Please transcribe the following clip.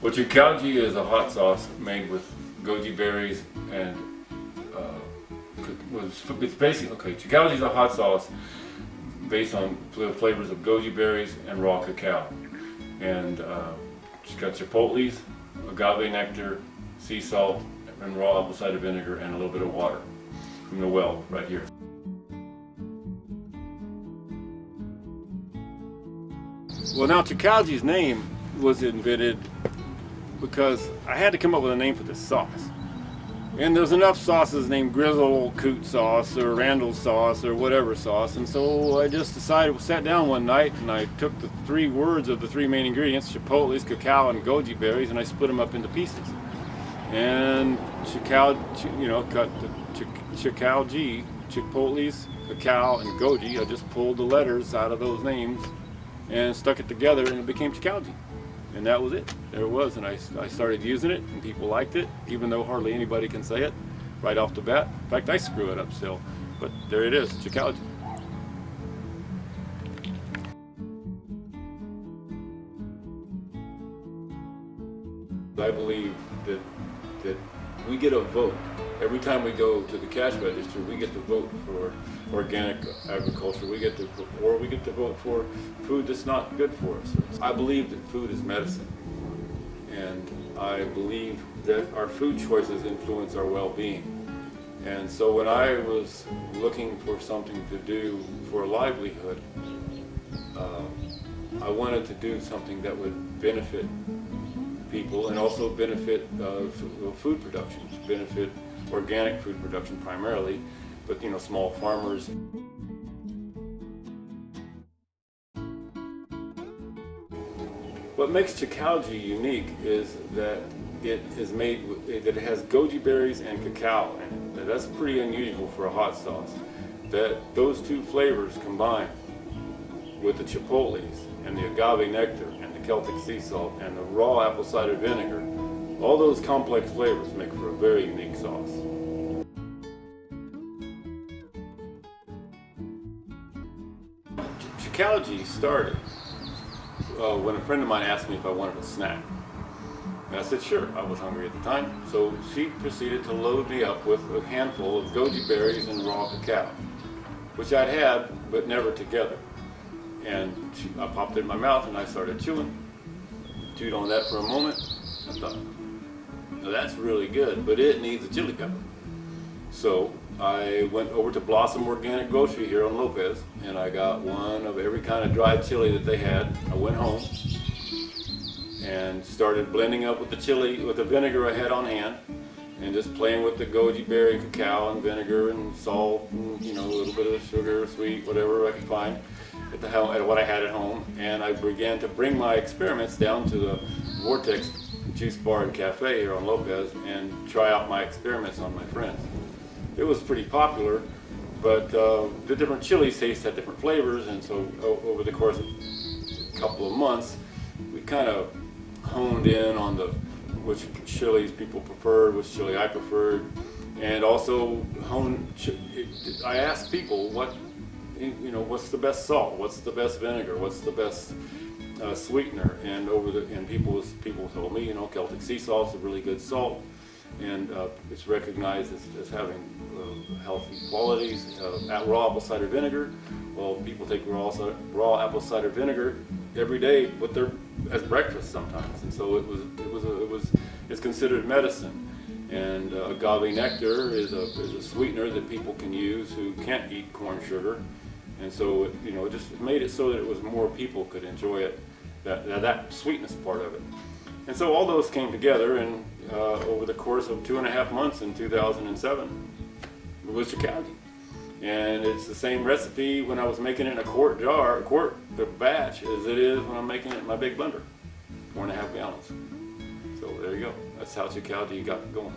Well, Chicaoji is a hot sauce made with goji berries and it's basically, okay, Chicaoji is a hot sauce based on the flavors of goji berries and raw cacao. And it's got chipotles, agave nectar, sea salt, and raw apple cider vinegar, and a little bit of water from the well right here. Well, now Chicaoji's name was invented because I had to come up with a name for this sauce. And there's enough sauces named Grizzle Coot sauce or Randall sauce or whatever sauce, and so I just decided, sat down one night and I took the three words of the three main ingredients, chipotles, cacao, and goji berries, and I split them up into pieces. And cut the Chicaoji, chipotles, cacao, and goji. I just pulled the letters out of those names and stuck it together, and it became Chicaoji. And that was it. There it was, and I started using it, and people liked it, even though hardly anybody can say it right off the bat. In fact, I screw it up still, but there it is, Chicaoji. I believe that we get a vote. Every time we go to the cash register, we get to vote for organic agriculture. We get to vote for food that's not good for us. I believe that food is medicine, and I believe that our food choices influence our well-being. And so when I was looking for something to do for a livelihood, I wanted to do something that would benefit people and also benefit food production, benefit organic food production primarily, but small farmers. What makes Chicaoji unique is that it has goji berries and cacao in it. That's pretty unusual for a hot sauce. That those two flavors combine with the chipotles and the agave nectar and the Celtic sea salt and the raw apple cider vinegar, all those complex flavors make for a very unique sauce. Chicaoji started when a friend of mine asked me if I wanted a snack. And I said sure, I was hungry at the time. So she proceeded to load me up with a handful of goji berries and raw cacao, which I'd had, but never together. And I popped it in my mouth and I started chewing. Chewed on that for a moment. I thought, now that's really good, but it needs a chili pepper. So I went over to Blossom Organic Grocery here on Lopez, and I got one of every kind of dried chili that they had. I went home and started blending up with the chili, with the vinegar I had on hand, and just playing with the goji berry, cacao, and vinegar, and salt, and a little bit of sugar, sweet, whatever I could find at what I had at home. And I began to bring my experiments down to the Vortex Juice Bar and Cafe here on Lopez and try out my experiments on my friends. It was pretty popular, but the different chilies had different flavors, and so over the course of a couple of months, we kind of honed in on which chilies people preferred, which chili I preferred, and also I asked people what's the best salt, what's the best vinegar, what's the best sweetener, and people told me Celtic sea salt's a really good salt, and it's recognized as having healthy qualities. Raw apple cider vinegar, well, people take raw apple cider vinegar every day as breakfast sometimes, and so it's considered medicine. And agave nectar is a sweetener that people can use who can't eat corn sugar, and so it just made it so that it was more people could enjoy it, that sweetness part of it. And so all those came together, and over the course of 2.5 months in 2007, it was Chicaoji. And it's the same recipe when I was making it in a quart batch, as it is when I'm making it in my big blender, 4.5 gallons. So there you go. That's how Chicaoji got going.